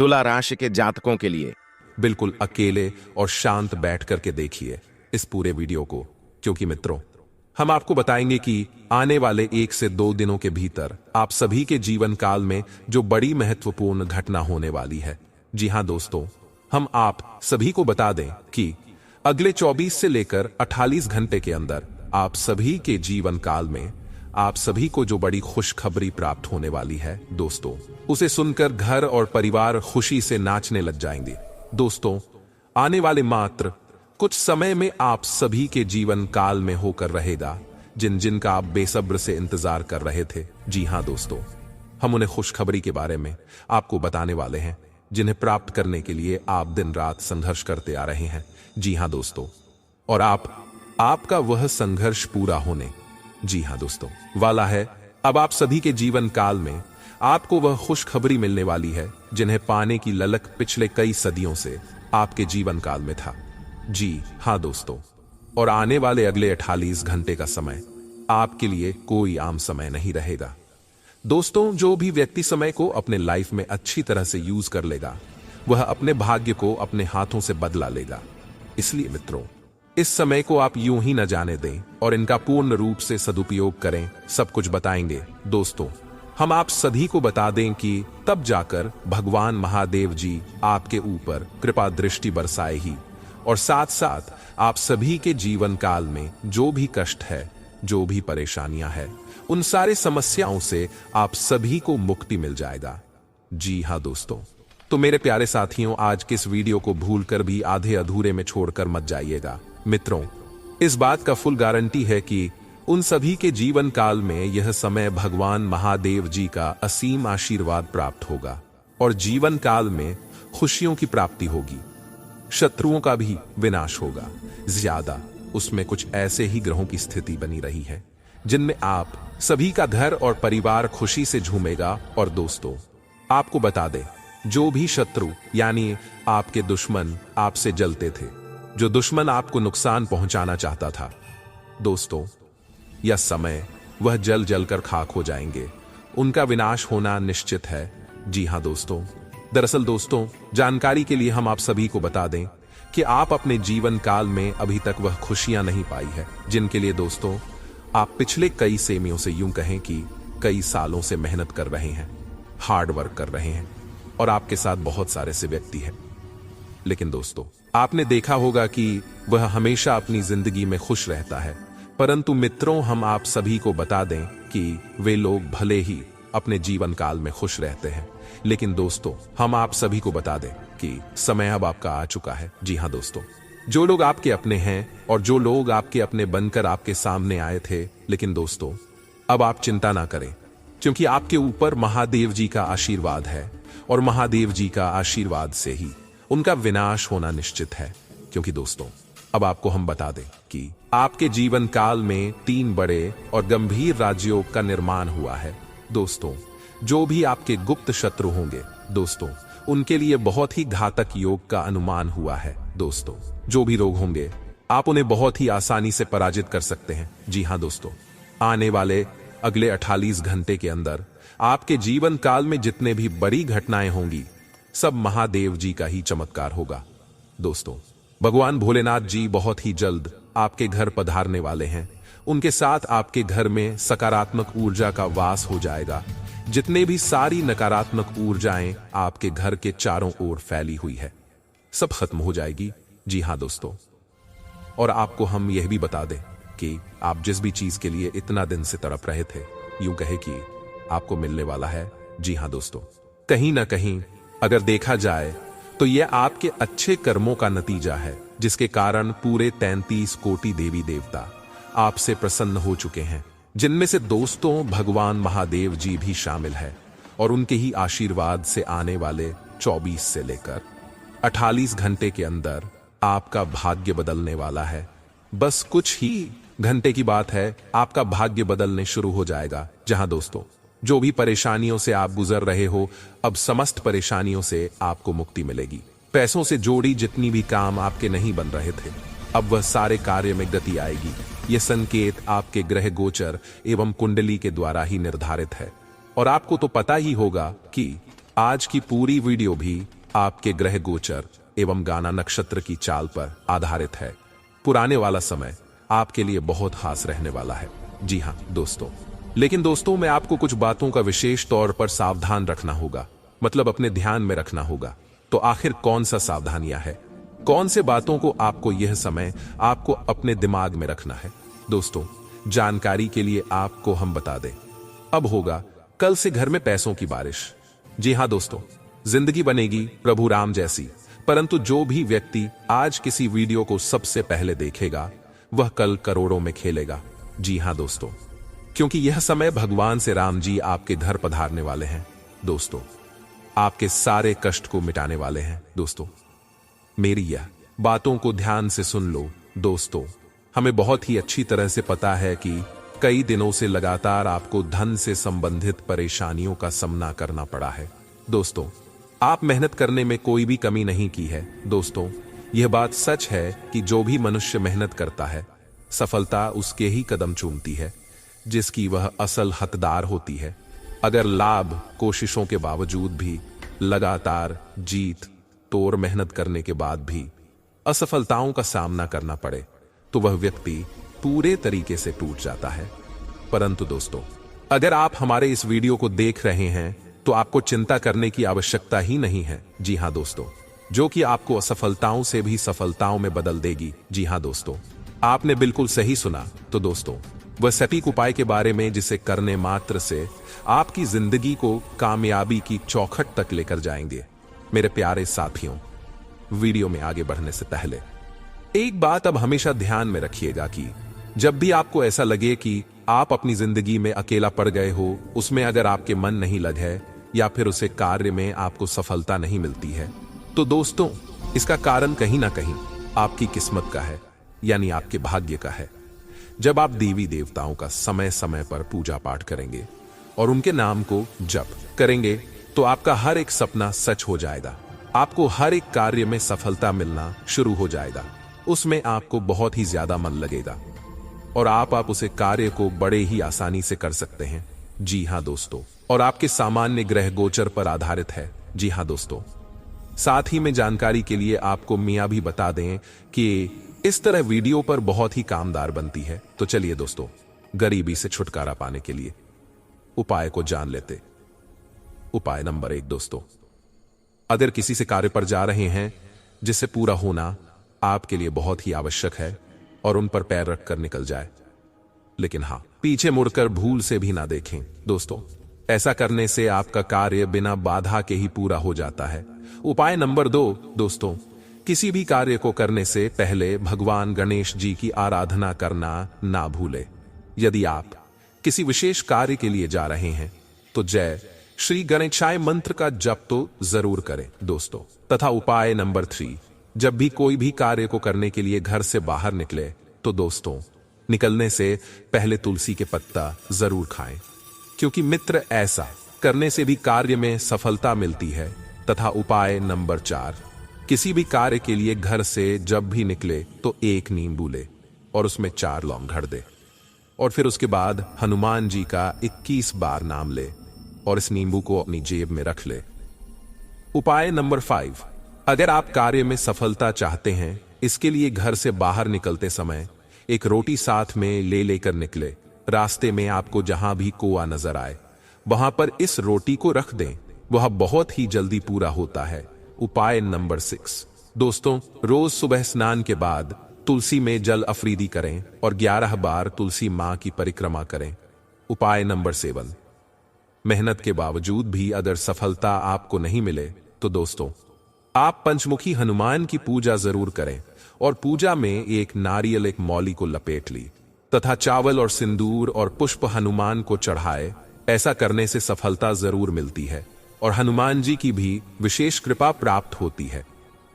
तुला राशि के जातकों के लिए बिल्कुल अकेले और शांत बैठ करके देखिए इस पूरे वीडियो को, क्योंकि मित्रों हम आपको बताएंगे कि आने वाले 1 से 2 दिनों के भीतर आप सभी के जीवन काल में जो बड़ी महत्वपूर्ण घटना होने वाली है। जी हां दोस्तों, हम आप सभी को बता दें कि अगले 24 से लेकर 48 घंटे के अंदर आप सभी के जीवन काल में आप सभी को जो बड़ी खुशखबरी प्राप्त होने वाली है दोस्तों, उसे सुनकर घर और परिवार खुशी से नाचने लग जाएंगे। दोस्तों आने वाले मात्र कुछ समय में आप सभी के जीवन काल में होकर रहेगा जिनका आप बेसब्र से इंतजार कर रहे थे। जी हां दोस्तों, हम उन्हें खुशखबरी के बारे में आपको बताने वाले हैं जिन्हें प्राप्त करने के लिए आप दिन रात संघर्ष करते आ रहे हैं। जी हां दोस्तों, और आपका वह संघर्ष पूरा होने जी हां दोस्तों वाला है। अब आप सभी के जीवन काल में आपको वह खुशखबरी मिलने वाली है जिन्हें पाने की ललक पिछले कई सदियों से आपके जीवन काल में था। जी हां दोस्तों, और आने वाले अगले 48 घंटे का समय आपके लिए कोई आम समय नहीं रहेगा। दोस्तों जो भी व्यक्ति समय को अपने लाइफ में अच्छी तरह से यूज कर लेगा वह अपने भाग्य को अपने हाथों से बदला लेगा। इसलिए मित्रों इस समय को आप यूं ही न जाने दें और इनका पूर्ण रूप से सदुपयोग करें। सब कुछ बताएंगे दोस्तों, हम आप सभी को बता दें कि तब जाकर भगवान महादेव जी आपके ऊपर कृपा दृष्टि बरसाए ही, और साथ साथ आप सभी के जीवन काल में जो भी कष्ट है, जो भी परेशानियां हैं, उन सारे समस्याओं से आप सभी को मुक्ति मिल जाएगा। जी हां दोस्तों, तो मेरे प्यारे साथियों आज के इस वीडियो को भूलकर भी आधे अधूरे में छोड़कर मत जाइएगा। मित्रों इस बात का फुल गारंटी है कि उन सभी के जीवन काल में यह समय भगवान महादेव जी का असीम आशीर्वाद प्राप्त होगा और जीवन काल में खुशियों की प्राप्ति होगी, शत्रुओं का भी विनाश होगा। ज्यादा उसमें कुछ ऐसे ही ग्रहों की स्थिति बनी रही है जिनमें आप सभी का घर और परिवार खुशी से झूमेगा। और दोस्तों आपको बता दें, जो भी शत्रु यानी आपके दुश्मन आपसे जलते थे, जो दुश्मन आपको नुकसान पहुंचाना चाहता था, दोस्तों यह समय वह जल जल कर खाक हो जाएंगे, उनका विनाश होना निश्चित है। जी हां दोस्तों, दरअसल दोस्तों जानकारी के लिए हम आप सभी को बता दें कि आप अपने जीवन काल में अभी तक वह खुशियां नहीं पाई है जिनके लिए दोस्तों आप पिछले कई सेमियों से यूं कहें कि कई सालों से मेहनत कर रहे हैं, हार्ड वर्क कर रहे हैं, और आपके साथ बहुत सारे से व्यक्ति हैं। लेकिन दोस्तों आपने देखा होगा कि वह हमेशा अपनी जिंदगी में खुश रहता है, परंतु मित्रों हम आप सभी को बता दें कि वे लोग भले ही अपने जीवन काल में खुश रहते हैं, लेकिन दोस्तों हम आप सभी को बता दें कि समय अब आपका आ चुका है। जी हां दोस्तों, जो लोग आपके अपने हैं और जो लोग आपके अपने बनकर आपके सामने आए थे, लेकिन दोस्तों अब आप चिंता ना करें, क्योंकि आपके ऊपर महादेव जी का आशीर्वाद है और महादेव जी का आशीर्वाद से ही उनका विनाश होना निश्चित है। क्योंकि दोस्तों अब आपको हम बता दें कि आपके जीवन काल में 3 बड़े और गंभीर राजयोग का निर्माण हुआ है। दोस्तों जो भी आपके गुप्त शत्रु होंगे दोस्तों, उनके लिए बहुत ही घातक योग का अनुमान हुआ है। दोस्तों जो भी रोग होंगे आप उन्हें बहुत ही आसानी से पराजित कर सकते हैं। जी हां दोस्तों, आने वाले अगले 48 घंटे के अंदर आपके जीवन काल में जितने भी बड़ी घटनाएं होंगी सब महादेव जी का ही चमत्कार होगा। दोस्तों भगवान भोलेनाथ जी बहुत ही जल्द आपके घर पधारने वाले हैं, उनके साथ आपके घर में सकारात्मक ऊर्जा का वास हो जाएगा। जितने भी सारी नकारात्मक ऊर्जाएं आपके घर के चारों ओर फैली हुई है सब खत्म हो जाएगी। जी हां दोस्तों, और आपको हम यह भी बता दें कि आप जिस भी चीज के लिए इतना दिन से तड़प रहे थे, यूं कहे कि आपको मिलने वाला है। जी हां दोस्तों, कहीं ना कहीं अगर देखा जाए तो यह आपके अच्छे कर्मों का नतीजा है, जिसके कारण पूरे 33 कोटि देवी देवता आपसे प्रसन्न हो चुके हैं, जिनमें से दोस्तों भगवान महादेव जी भी शामिल है। और उनके ही आशीर्वाद से आने वाले 24 से लेकर 48 घंटे के अंदर आपका भाग्य बदलने वाला है। बस कुछ ही घंटे की बात है, आपका भाग्य बदलने शुरू हो जाएगा। जहां दोस्तों जो भी परेशानियों से आप गुजर रहे हो, अब समस्त परेशानियों से आपको मुक्ति मिलेगी। पैसों से जोड़ी जितनी भी काम आपके नहीं बन रहे थे, अब वह सारे कार्य में गति आएगी। यह संकेत आपके ग्रह गोचर एवं कुंडली के द्वारा ही निर्धारित है। और आपको तो पता ही होगा कि आज की पूरी वीडियो भी आपके ग्रह गोचर एवं गाना नक्षत्र की चाल पर आधारित है। पुराने वाला समय आपके लिए बहुत खास रहने वाला है। जी हाँ दोस्तों, लेकिन दोस्तों मैं आपको कुछ बातों का विशेष तौर पर सावधान रखना होगा, मतलब अपने ध्यान में रखना होगा। तो आखिर कौन सा सावधानियां है, कौन से बातों को आपको यह समय आपको अपने दिमाग में रखना है? दोस्तों जानकारी के लिए आपको हम बता दें, अब होगा कल से घर में पैसों की बारिश। जी हाँ दोस्तों, जिंदगी बनेगी प्रभु राम जैसी। परंतु जो भी व्यक्ति आज किसी वीडियो को सबसे पहले देखेगा वह कल करोड़ों में खेलेगा। जी हाँ दोस्तों, क्योंकि यह समय भगवान से राम जी आपके घर पधारने वाले हैं। दोस्तों आपके सारे कष्ट को मिटाने वाले हैं। दोस्तों मेरी यह बातों को ध्यान से सुन लो। दोस्तों हमें बहुत ही अच्छी तरह से पता है कि कई दिनों से लगातार आपको धन से संबंधित परेशानियों का सामना करना पड़ा है। दोस्तों आप मेहनत करने में कोई भी कमी नहीं की है। दोस्तों यह बात सच है कि जो भी मनुष्य मेहनत करता है सफलता उसके ही कदम चूमती है जिसकी वह असल हकदार होती है। अगर लाभ कोशिशों के बावजूद भी, लगातार जीत तोड़ मेहनत करने के बाद भी असफलताओं का सामना करना पड़े तो वह व्यक्ति पूरे तरीके से टूट जाता है। परंतु दोस्तों अगर आप हमारे इस वीडियो को देख रहे हैं तो आपको चिंता करने की आवश्यकता ही नहीं है। जी हाँ दोस्तों, जो कि आपको असफलताओं से भी सफलताओं में बदल देगी। जी हाँ दोस्तों, आपने बिल्कुल सही सुना। तो दोस्तों वह सटीक उपाय के बारे में जिसे करने मात्र से आपकी जिंदगी को कामयाबी की चौखट तक लेकर जाएंगे। मेरे प्यारे साथियों, वीडियो में आगे बढ़ने से पहले एक बात अब हमेशा ध्यान में रखिएगा कि जब भी आपको ऐसा लगे कि आप अपनी जिंदगी में अकेला पड़ गए हो, उसमें अगर आपके मन नहीं लगे या फिर उसे कार्य में आपको सफलता नहीं मिलती है, तो दोस्तों इसका कारण कहीं ना कहीं आपकी किस्मत का है, यानी आपके भाग्य का है। जब आप देवी देवताओं का समय समय पर पूजा पाठ करेंगे और उनके नाम को जप करेंगे तो आपका हर एक सपना सच हो जाएगा। आपको हर एक कार्य में सफलता मिलना शुरू हो जाएगा। उसमें आपको बहुत ही ज्यादा मन लगेगा और आप उसे कार्य को बड़े ही आसानी से कर सकते हैं। जी हाँ दोस्तों, और आपके सामान्य ग्रह गोचर पर आधारित है। जी हाँ दोस्तों, साथ ही में जानकारी के लिए आपको मियाँ भी बता दें कि इस तरह वीडियो पर बहुत ही कामदार बनती है। तो चलिए दोस्तों, गरीबी से छुटकारा पाने के लिए उपाय को जान लेते। उपाय नंबर 1 दोस्तों, अगर किसी से कार्य पर जा रहे हैं जिससे पूरा होना आपके लिए बहुत ही आवश्यक है और उन पर पैर रखकर निकल जाए, लेकिन हाँ पीछे मुड़कर भूल से भी ना देखें। दोस्तों ऐसा करने से आपका कार्य बिना बाधा के ही पूरा हो जाता है। उपाय नंबर 2 दोस्तों, किसी भी कार्य को करने से पहले भगवान गणेश जी की आराधना करना ना भूले। यदि आप किसी विशेष कार्य के लिए जा रहे हैं तो जय श्री गणेशाय मंत्र का जप तो जरूर करें दोस्तों। तथा उपाय नंबर 3, जब भी कोई भी कार्य को करने के लिए घर से बाहर निकले तो दोस्तों निकलने से पहले तुलसी के पत्ता जरूर खाएं, क्योंकि मित्र ऐसा करने से भी कार्य में सफलता मिलती है। तथा उपाय नंबर 4, किसी भी कार्य के लिए घर से जब भी निकले तो 1 नींबू ले और उसमें 4 लौंग घड़ दे और फिर उसके बाद हनुमान जी का 21 बार नाम ले और इस नींबू को अपनी जेब में रख ले। उपाय नंबर 5, अगर आप कार्य में सफलता चाहते हैं, इसके लिए घर से बाहर निकलते समय एक रोटी साथ में लेकर निकले। रास्ते में आपको जहां भी कुआं नजर आए वहां पर इस रोटी को रख दें, वह बहुत ही जल्दी पूरा होता है। उपाय नंबर 6 दोस्तों, रोज सुबह स्नान के बाद तुलसी में जल अफरीदी करें और 11 बार तुलसी मां की परिक्रमा करें। उपाय नंबर 7, मेहनत के बावजूद भी अगर सफलता आपको नहीं मिले तो दोस्तों आप पंचमुखी हनुमान की पूजा जरूर करें और पूजा में एक नारियल एक मौली को लपेट ली तथा चावल और सिंदूर और पुष्प हनुमान को चढ़ाए। ऐसा करने से सफलता जरूर मिलती है और हनुमान जी की भी विशेष कृपा प्राप्त होती है।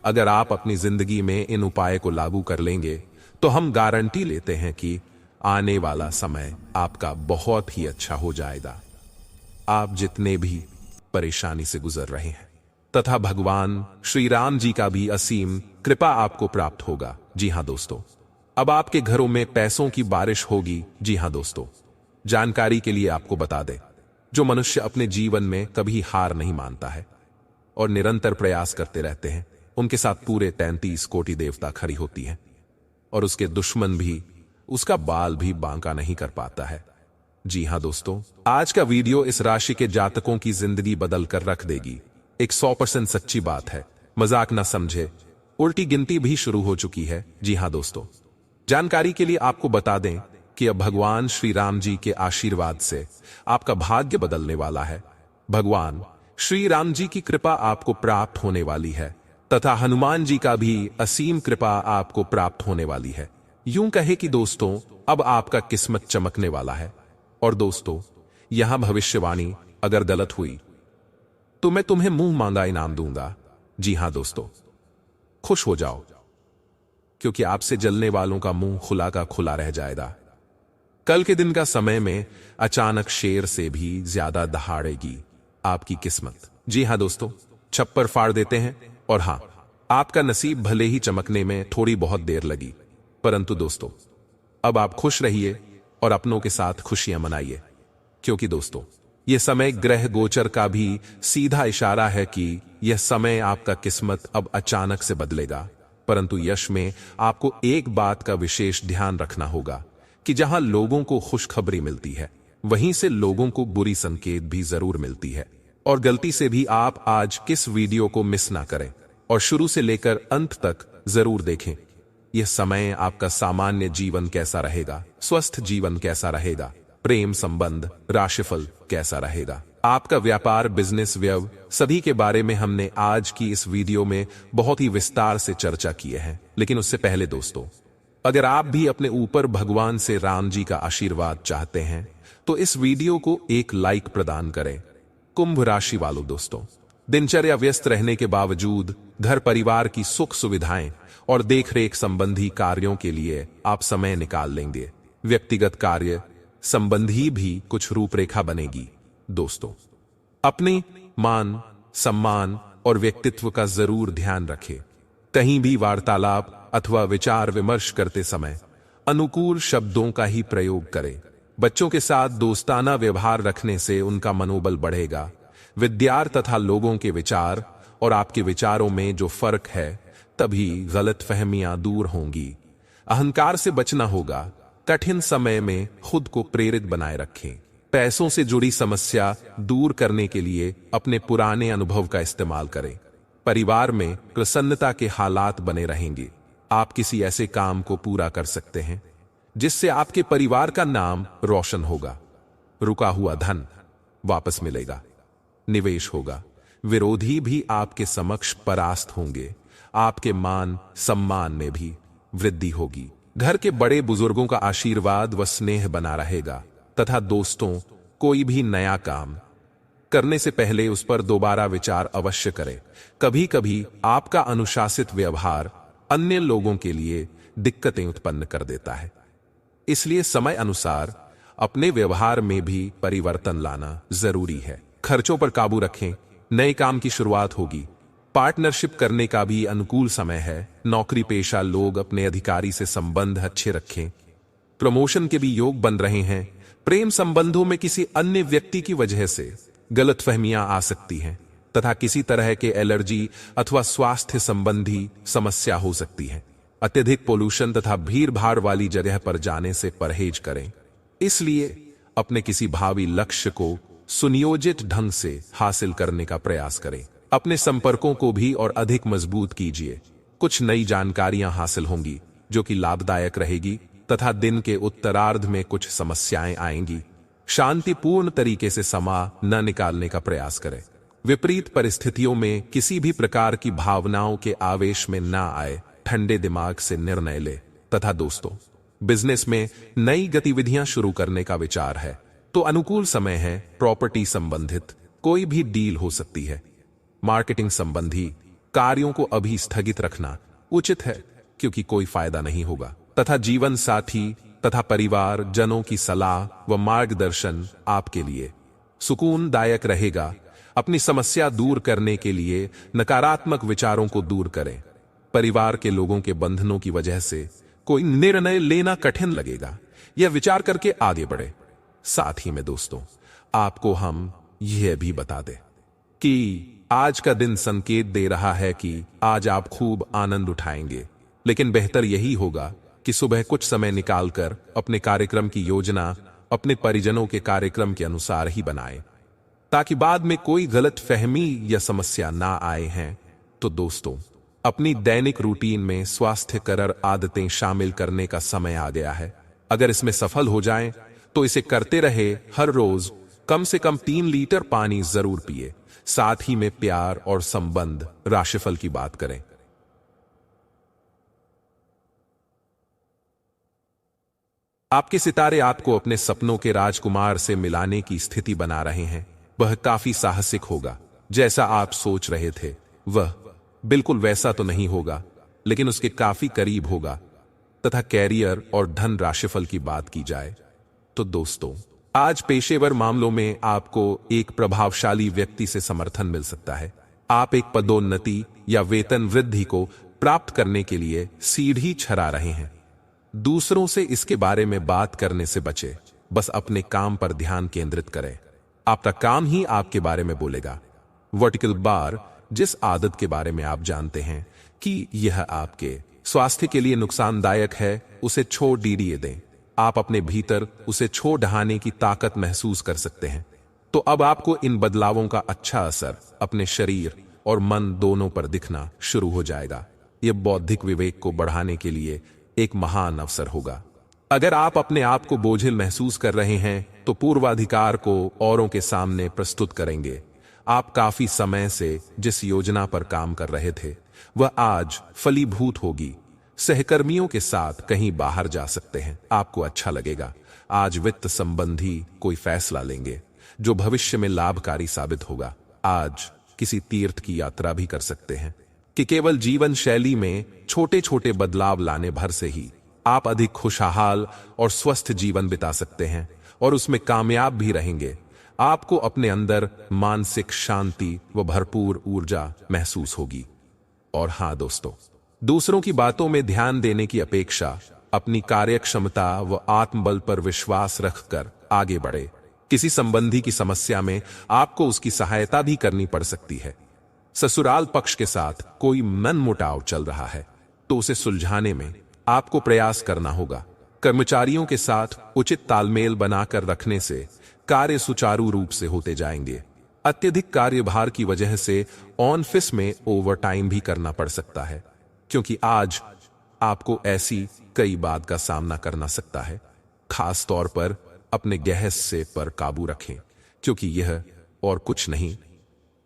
अगर आप अपनी जिंदगी में इन उपाय को लागू कर लेंगे तो हम गारंटी लेते हैं कि आने वाला समय आपका बहुत ही अच्छा हो जाएगा। आप जितने भी परेशानी से गुजर रहे हैं तथा भगवान श्री राम जी का भी असीम कृपा आपको प्राप्त होगा। जी हां दोस्तों, अब आपके घरों में पैसों की बारिश होगी। जी हां दोस्तों, जानकारी के लिए आपको बता दें, जो मनुष्य अपने जीवन में कभी हार नहीं मानता है और निरंतर प्रयास करते रहते हैं, उनके साथ पूरे 33 कोटि देवता खड़ी होती हैं और उसके दुश्मन भी उसका बाल भी बांका नहीं कर पाता है। जी हां दोस्तों, आज का वीडियो इस राशि के जातकों की जिंदगी बदल कर रख देगी। एक 100% सच्ची बात है, मजाक ना समझे। उल्टी गिनती भी शुरू हो चुकी है। जी हां दोस्तों, जानकारी के लिए आपको बता दें कि अब भगवान श्री राम जी के आशीर्वाद से आपका भाग्य बदलने वाला है। भगवान श्री राम जी की कृपा आपको प्राप्त होने वाली है तथा हनुमान जी का भी असीम कृपा आपको प्राप्त होने वाली है। यूं कहे कि दोस्तों, अब आपका किस्मत चमकने वाला है। और दोस्तों, यहां भविष्यवाणी अगर गलत हुई तो मैं तुम्हें मुंह मांगा इनाम दूंगा। जी हां दोस्तों, खुश हो जाओ, क्योंकि आपसे जलने वालों का मुंह खुला का खुला रह जाएगा। कल के दिन का समय में अचानक शेर से भी ज्यादा दहाड़ेगी आपकी किस्मत। जी हां दोस्तों, छप्पर फाड़ देते हैं। और हां, आपका नसीब भले ही चमकने में थोड़ी बहुत देर लगी, परंतु दोस्तों, अब आप खुश रहिए और अपनों के साथ खुशियां मनाइए, क्योंकि दोस्तों, यह समय ग्रह गोचर का भी सीधा इशारा है कि यह समय आपका किस्मत अब अचानक से बदलेगा। परंतु यश में आपको एक बात का विशेष ध्यान रखना होगा कि जहां लोगों को खुशखबरी मिलती है, वहीं से लोगों को बुरी संकेत भी जरूर मिलती है। और गलती से भी आप आज किस वीडियो को मिस ना करें और शुरू से लेकर अंत तक जरूर देखें। यह समय आपका सामान्य जीवन कैसा रहेगा, स्वस्थ जीवन कैसा रहेगा, प्रेम संबंध, राशिफल कैसा रहेगा, आपका व्यापार, बिजनेस, व्यव सभी के बारे में हमने आज की इस वीडियो में बहुत ही विस्तार से चर्चा किए हैं। लेकिन उससे पहले दोस्तों, अगर आप भी अपने ऊपर भगवान से राम जी का आशीर्वाद चाहते हैं तो इस वीडियो को एक लाइक प्रदान करें। कुंभ राशि वालों दोस्तों, दिनचर्या व्यस्त रहने के बावजूद घर परिवार की सुख सुविधाएं और देखरेख संबंधी कार्यों के लिए आप समय निकाल लेंगे। व्यक्तिगत कार्य संबंधी भी कुछ रूपरेखा बनेगी। दोस्तों, अपने मान, सम्मान और व्यक्तित्व का जरूर ध्यान रखें। कहीं भी वार्तालाप अथवा विचार विमर्श करते समय अनुकूल शब्दों का ही प्रयोग करें। बच्चों के साथ दोस्ताना व्यवहार रखने से उनका मनोबल बढ़ेगा। विद्यार्थी तथा लोगों के विचार और आपके विचारों में जो फर्क है, तभी गलतफहमियां दूर होंगी। अहंकार से बचना होगा। कठिन समय में खुद को प्रेरित बनाए रखें। पैसों से जुड़ी समस्या दूर करने के लिए अपने पुराने अनुभव का इस्तेमाल करें। परिवार में प्रसन्नता के हालात बने रहेंगे। आप किसी ऐसे काम को पूरा कर सकते हैं जिससे आपके परिवार का नाम रोशन होगा। रुका हुआ धन वापस मिलेगा। निवेश होगा। विरोधी भी आपके समक्ष परास्त होंगे। आपके मान सम्मान में भी वृद्धि होगी। घर के बड़े बुजुर्गों का आशीर्वाद व स्नेह बना रहेगा। तथा दोस्तों, कोई भी नया काम करने से पहले उस पर दोबारा विचार अवश्य करें। कभी कभी आपका अनुशासित व्यवहार अन्य लोगों के लिए दिक्कतें उत्पन्न कर देता है, इसलिए समय अनुसार अपने व्यवहार में भी परिवर्तन लाना जरूरी है। खर्चों पर काबू रखें। नए काम की शुरुआत होगी। पार्टनरशिप करने का भी अनुकूल समय है। नौकरी पेशा लोग अपने अधिकारी से संबंध अच्छे रखें। प्रमोशन के भी योग बन रहे हैं। प्रेम संबंधों में किसी अन्य व्यक्ति की वजह से गलतफहमियां आ सकती हैं तथा किसी तरह के एलर्जी अथवा स्वास्थ्य संबंधी समस्या हो सकती है। अत्यधिक पोल्यूशन तथा भीड़ भाड़ वाली जगह पर जाने से परहेज करें। इसलिए अपने किसी भावी लक्ष्य को सुनियोजित ढंग से हासिल करने का प्रयास करें। अपने संपर्कों को भी और अधिक मजबूत कीजिए। कुछ नई जानकारियां हासिल होंगी जो कि लाभदायक रहेगी तथा दिन के उत्तरार्ध में कुछ समस्याएं आएंगी। शांतिपूर्ण तरीके से समय न निकालने का प्रयास करें। विपरीत परिस्थितियों में किसी भी प्रकार की भावनाओं के आवेश में ना आए। ठंडे दिमाग से निर्णय ले। तथा दोस्तों, बिजनेस में नई गतिविधियां शुरू करने का विचार है तो अनुकूल समय है। प्रॉपर्टी संबंधित कोई भी डील हो सकती है। मार्केटिंग संबंधी कार्यों को अभी स्थगित रखना उचित है, क्योंकि कोई फायदा नहीं होगा। तथा जीवन साथी तथा परिवार जनों की सलाह व मार्गदर्शन आपके लिए सुकूनदायक रहेगा। अपनी समस्या दूर करने के लिए नकारात्मक विचारों को दूर करें। परिवार के लोगों के बंधनों की वजह से कोई निर्णय लेना कठिन लगेगा। यह विचार करके आगे बढ़े। साथ ही में दोस्तों, आपको हम यह भी बता दें कि आज का दिन संकेत दे रहा है कि आज आप खूब आनंद उठाएंगे, लेकिन बेहतर यही होगा कि सुबह कुछ समय निकालकर अपने कार्यक्रम की योजना अपने परिजनों के कार्यक्रम के अनुसार ही बनाएं, ताकि बाद में कोई गलत फहमी या समस्या ना आए हैं। तो दोस्तों, अपनी दैनिक रूटीन में स्वास्थ्यकर आदतें शामिल करने का समय आ गया है। अगर इसमें सफल हो जाएं, तो इसे करते रहे। हर रोज कम से कम 3 लीटर पानी जरूर पिए। साथ ही में प्यार और संबंध राशिफल की बात करें। आपके सितारे आपको अपने सपनों के राजकुमार से मिलाने की स्थिति बना रहे हैं। वह काफी साहसिक होगा। जैसा आप सोच रहे थे वह बिल्कुल वैसा तो नहीं होगा, लेकिन उसके काफी करीब होगा। तथा कैरियर और धन राशिफल की बात की जाए तो दोस्तों, आज पेशेवर मामलों में आपको एक प्रभावशाली व्यक्ति से समर्थन मिल सकता है। आप एक पदोन्नति या वेतन वृद्धि को प्राप्त करने के लिए सीढ़ी चढ़ा रहे हैं। दूसरों से इसके बारे में बात करने से बचे। बस अपने काम पर ध्यान केंद्रित करें। आपका काम ही आपके बारे में बोलेगा। वर्टिकल बार, जिस आदत के बारे में आप जानते हैं कि यह आपके स्वास्थ्य के लिए नुकसानदायक है, उसे छोड़ दीजिए दें। आप अपने भीतर उसे छोड़ ढहाने की ताकत महसूस कर सकते हैं। तो अब आपको इन बदलावों का अच्छा असर अपने शरीर और मन दोनों पर दिखना शुरू हो जाएगा। यह बौद्धिक विवेक को बढ़ाने के लिए एक महान अवसर होगा। अगर आप अपने आप को बोझिल महसूस कर रहे हैं, तो पूर्वाधिकार को औरों के सामने प्रस्तुत करेंगे। आप काफी समय से जिस योजना पर काम कर रहे थे, वह आज फलीभूत होगी। सहकर्मियों के साथ कहीं बाहर जा सकते हैं। आपको अच्छा लगेगा। आज वित्त संबंधी कोई फैसला लेंगे जो भविष्य में लाभकारी साबित होगा। आज किसी तीर्थ की यात्रा भी कर सकते हैं कि केवल जीवन शैली में छोटे छोटे बदलाव लाने भर से ही आप अधिक खुशहाल और स्वस्थ जीवन बिता सकते हैं और उसमें कामयाब भी रहेंगे। आपको अपने अंदर मानसिक शांति व भरपूर ऊर्जा महसूस होगी। और हां दोस्तों, दूसरों की बातों में ध्यान देने की अपेक्षा अपनी कार्यक्षमता व आत्मबल पर विश्वास रखकर आगे बढ़े। किसी संबंधी की समस्या में आपको उसकी सहायता भी करनी पड़ सकती है। ससुराल पक्ष के साथ कोई मनमुटाव चल रहा है, तो उसे सुलझाने में आपको प्रयास करना होगा। कर्मचारियों के साथ उचित तालमेल बनाकर रखने से कार्य सुचारू रूप से होते जाएंगे। अत्यधिक कार्यभार की वजह से ऑफिस में ओवरटाइम भी करना पड़ सकता है, क्योंकि आज आपको ऐसी कई बात का सामना करना सकता है। खास तौर पर अपने गहस्य पर काबू रखें, क्योंकि यह और कुछ नहीं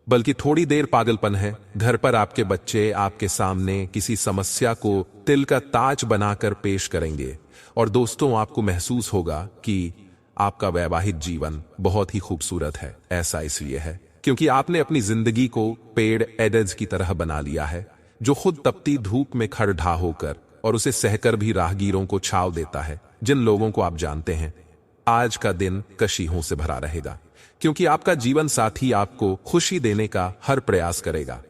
बल्कि थोड़ी देर पागलपन है। घर पर आपके बच्चे आपके सामने किसी समस्या को तिल का ताज बनाकर पेश करेंगे और दोस्तों, आपको महसूस होगा कि आपका वैवाहिक जीवन बहुत ही खूबसूरत है। ऐसा इसलिए है क्योंकि आपने अपनी जिंदगी को पेड़ एडज की तरह बना लिया है, जो खुद तपती धूप में खड़ढा होकर और उसे सहकर भी राहगीरों को छाव देता है। जिन लोगों को आप जानते हैं, आज का दिन कशियों से भरा रहेगा, क्योंकि आपका जीवन साथी आपको खुशी देने का हर प्रयास करेगा।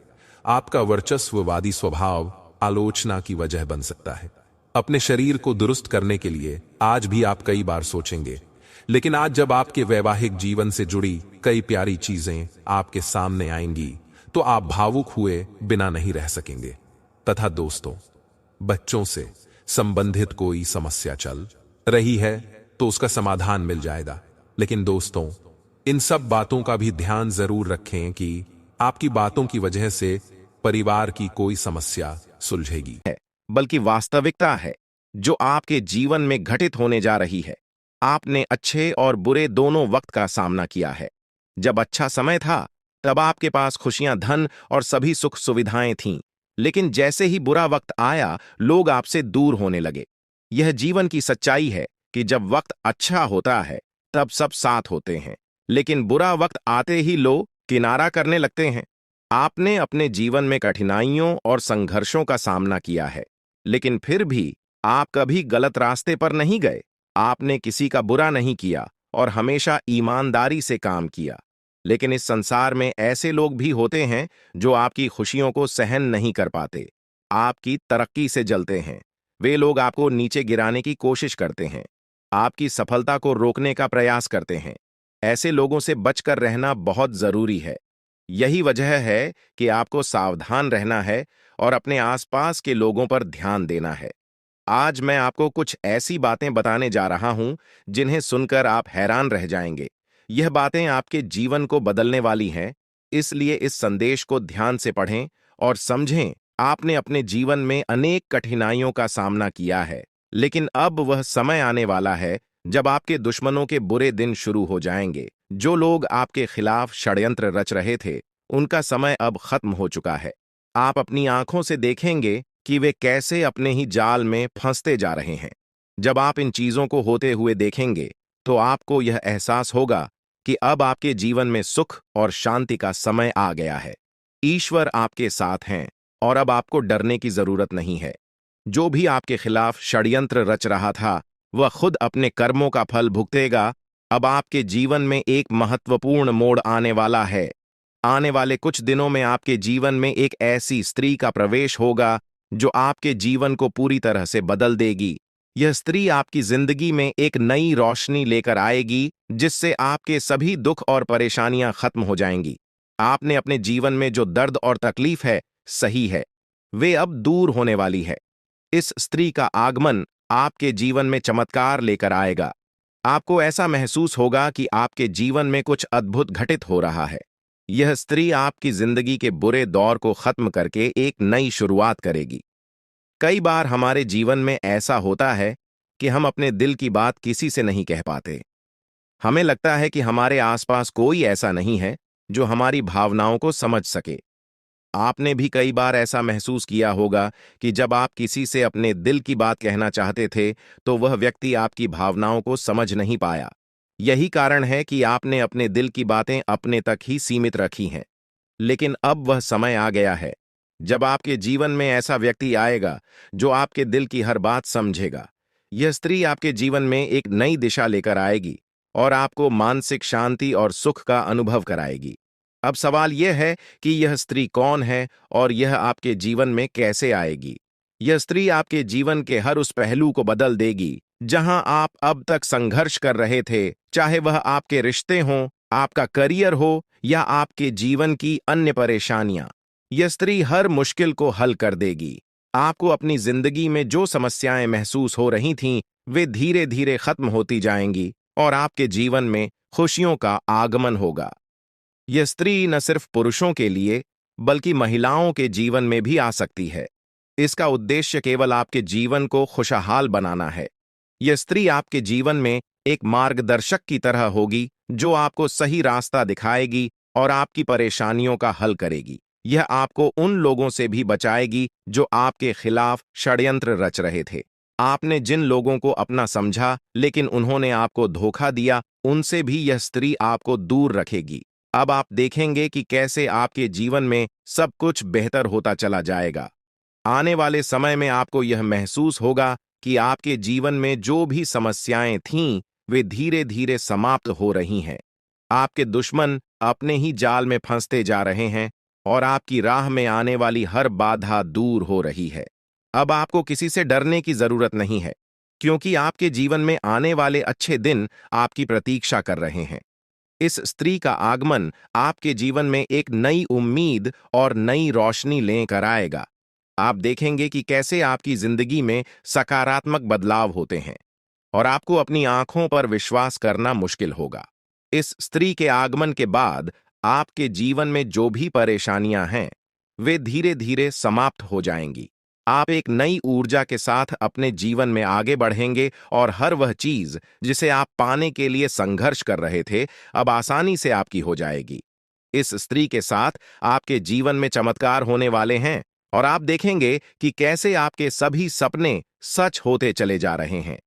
आपका वर्चस्ववादी स्वभाव आलोचना की वजह बन सकता है। अपने शरीर को दुरुस्त करने के लिए आज भी आप कई बार सोचेंगे, लेकिन आज जब आपके वैवाहिक जीवन से जुड़ी कई प्यारी चीजें आपके सामने आएंगी, तो आप भावुक हुए बिना नहीं रह सकेंगे। तथा दोस्तों, बच्चों से संबंधित कोई समस्या चल रही है तो उसका समाधान मिल जाएगा। लेकिन दोस्तों, इन सब बातों का भी ध्यान जरूर रखें कि आपकी बातों की वजह से परिवार की कोई समस्या सुलझेगी है, बल्कि वास्तविकता है जो आपके जीवन में घटित होने जा रही है। आपने अच्छे और बुरे दोनों वक्त का सामना किया है। जब अच्छा समय था, तब आपके पास खुशियां, धन और सभी सुख सुविधाएं थीं। लेकिन जैसे ही बुरा वक्त आया, लोग आपसे दूर होने लगे। यह जीवन की सच्चाई है कि जब वक्त अच्छा होता है, तब सब साथ होते हैं, लेकिन बुरा वक्त आते ही लोग किनारा करने लगते हैं। आपने अपने जीवन में कठिनाइयों और संघर्षों का सामना किया है, लेकिन फिर भी आप कभी गलत रास्ते पर नहीं गए। आपने किसी का बुरा नहीं किया और हमेशा ईमानदारी से काम किया। लेकिन इस संसार में ऐसे लोग भी होते हैं जो आपकी खुशियों को सहन नहीं कर पाते, आपकी तरक्की से जलते हैं। वे लोग आपको नीचे गिराने की कोशिश करते हैं, आपकी सफलता को रोकने का प्रयास करते हैं। ऐसे लोगों से बचकर रहना बहुत जरूरी है। यही वजह है कि आपको सावधान रहना है और अपने आसपास के लोगों पर ध्यान देना है। आज मैं आपको कुछ ऐसी बातें बताने जा रहा हूं जिन्हें सुनकर आप हैरान रह जाएंगे। यह बातें आपके जीवन को बदलने वाली हैं, इसलिए इस संदेश को ध्यान से पढ़ें और समझें। आपने अपने जीवन में अनेक कठिनाइयों का सामना किया है, लेकिन अब वह समय आने वाला है जब आपके दुश्मनों के बुरे दिन शुरू हो जाएंगे। जो लोग आपके खिलाफ षड्यंत्र रच रहे थे, उनका समय अब खत्म हो चुका है। आप अपनी आंखों से देखेंगे कि वे कैसे अपने ही जाल में फंसते जा रहे हैं। जब आप इन चीजों को होते हुए देखेंगे, तो आपको यह एहसास होगा कि अब आपके जीवन में सुख और शांति का समय आ गया है। ईश्वर आपके साथ हैं और अब आपको डरने की जरूरत नहीं है। जो भी आपके खिलाफ षड्यंत्र रच रहा था, वह खुद अपने कर्मों का फल भुगतेगा। अब आपके जीवन में एक महत्वपूर्ण मोड़ आने वाला है। आने वाले कुछ दिनों में आपके जीवन में एक ऐसी स्त्री का प्रवेश होगा जो आपके जीवन को पूरी तरह से बदल देगी। यह स्त्री आपकी जिंदगी में एक नई रोशनी लेकर आएगी, जिससे आपके सभी दुख और परेशानियां खत्म हो जाएंगी। आपने अपने जीवन में जो दर्द और तकलीफ है, सही है, वे अब दूर होने वाली है। इस स्त्री का आगमन आपके जीवन में चमत्कार लेकर आएगा। आपको ऐसा महसूस होगा कि आपके जीवन में कुछ अद्भुत घटित हो रहा है। यह स्त्री आपकी जिंदगी के बुरे दौर को खत्म करके एक नई शुरुआत करेगी। कई बार हमारे जीवन में ऐसा होता है कि हम अपने दिल की बात किसी से नहीं कह पाते। हमें लगता है कि हमारे आसपास कोई ऐसा नहीं है जो हमारी भावनाओं को समझ सके। आपने भी कई बार ऐसा महसूस किया होगा कि जब आप किसी से अपने दिल की बात कहना चाहते थे, तो वह व्यक्ति आपकी भावनाओं को समझ नहीं पाया। यही कारण है कि आपने अपने दिल की बातें अपने तक ही सीमित रखी हैं। लेकिन अब वह समय आ गया है जब आपके जीवन में ऐसा व्यक्ति आएगा जो आपके दिल की हर बात समझेगा। यह स्त्री आपके जीवन में एक नई दिशा लेकर आएगी और आपको मानसिक शांति और सुख का अनुभव कराएगी। अब सवाल यह है कि यह स्त्री कौन है और यह आपके जीवन में कैसे आएगी। यह स्त्री आपके जीवन के हर उस पहलू को बदल देगी जहां आप अब तक संघर्ष कर रहे थे, चाहे वह आपके रिश्ते हों, आपका करियर हो या आपके जीवन की अन्य परेशानियां। यह स्त्री हर मुश्किल को हल कर देगी। आपको अपनी जिंदगी में जो समस्याएं महसूस हो रही थीं, वे धीरे धीरे खत्म होती जाएंगी और आपके जीवन में खुशियों का आगमन होगा। यह स्त्री न सिर्फ पुरुषों के लिए, बल्कि महिलाओं के जीवन में भी आ सकती है। इसका उद्देश्य केवल आपके जीवन को खुशहाल बनाना है। यह स्त्री आपके जीवन में एक मार्गदर्शक की तरह होगी, जो आपको सही रास्ता दिखाएगी और आपकी परेशानियों का हल करेगी। यह आपको उन लोगों से भी बचाएगी जो आपके खिलाफ षड्यंत्र रच रहे थे। आपने जिन लोगों को अपना समझा लेकिन उन्होंने आपको धोखा दिया, उनसे भी यह स्त्री आपको दूर रखेगी। अब आप देखेंगे कि कैसे आपके जीवन में सब कुछ बेहतर होता चला जाएगा। आने वाले समय में आपको यह महसूस होगा कि आपके जीवन में जो भी समस्याएं थीं, वे धीरे धीरे समाप्त हो रही हैं। आपके दुश्मन अपने ही जाल में फंसते जा रहे हैं और आपकी राह में आने वाली हर बाधा दूर हो रही है। अब आपको किसी से डरने की जरूरत नहीं है, क्योंकि आपके जीवन में आने वाले अच्छे दिन आपकी प्रतीक्षा कर रहे हैं। इस स्त्री का आगमन आपके जीवन में एक नई उम्मीद और नई रोशनी लेकर आएगा। आप देखेंगे कि कैसे आपकी जिंदगी में सकारात्मक बदलाव होते हैं और आपको अपनी आंखों पर विश्वास करना मुश्किल होगा। इस स्त्री के आगमन के बाद आपके जीवन में जो भी परेशानियां हैं, वे धीरे धीरे समाप्त हो जाएंगी। आप एक नई ऊर्जा के साथ अपने जीवन में आगे बढ़ेंगे और हर वह चीज जिसे आप पाने के लिए संघर्ष कर रहे थे, अब आसानी से आपकी हो जाएगी। इस स्त्री के साथ आपके जीवन में चमत्कार होने वाले हैं और आप देखेंगे कि कैसे आपके सभी सपने सच होते चले जा रहे हैं।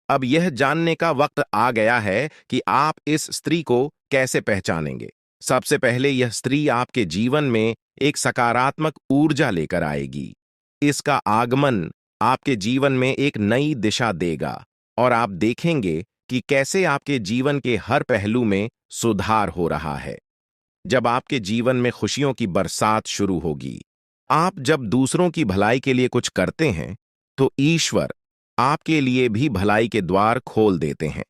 अब यह जानने का वक्त आ गया है कि आप इस स्त्री को कैसे पहचानेंगे। सबसे पहले, यह स्त्री आपके जीवन में एक सकारात्मक ऊर्जा लेकर आएगी। इसका आगमन आपके जीवन में एक नई दिशा देगा और आप देखेंगे कि कैसे आपके जीवन के हर पहलू में सुधार हो रहा है। जब आपके जीवन में खुशियों की बरसात शुरू होगी, आप जब दूसरों की भलाई के लिए कुछ करते हैं, तो ईश्वर आपके लिए भी भलाई के द्वार खोल देते हैं।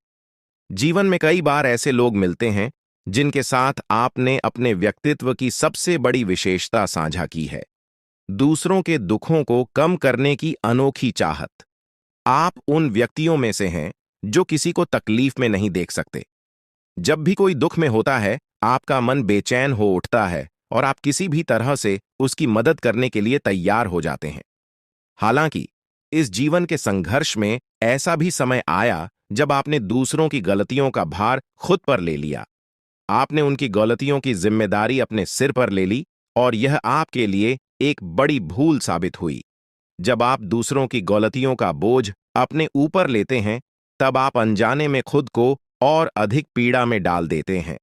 जीवन में कई बार ऐसे लोग मिलते हैं जिनके साथ आपने अपने व्यक्तित्व की सबसे बड़ी विशेषता साझा की है, दूसरों के दुखों को कम करने की अनोखी चाहत। आप उन व्यक्तियों में से हैं जो किसी को तकलीफ में नहीं देख सकते। जब भी कोई दुख में होता है, आपका मन बेचैन हो उठता है और आप किसी भी तरह से उसकी मदद करने के लिए तैयार हो जाते हैं। हालांकि इस जीवन के संघर्ष में ऐसा भी समय आया जब आपने दूसरों की गलतियों का भार खुद पर ले लिया। आपने उनकी गलतियों की जिम्मेदारी अपने सिर पर ले ली और यह आपके लिए एक बड़ी भूल साबित हुई। जब आप दूसरों की गलतियों का बोझ अपने ऊपर लेते हैं, तब आप अनजाने में खुद को और अधिक पीड़ा में डाल देते हैं।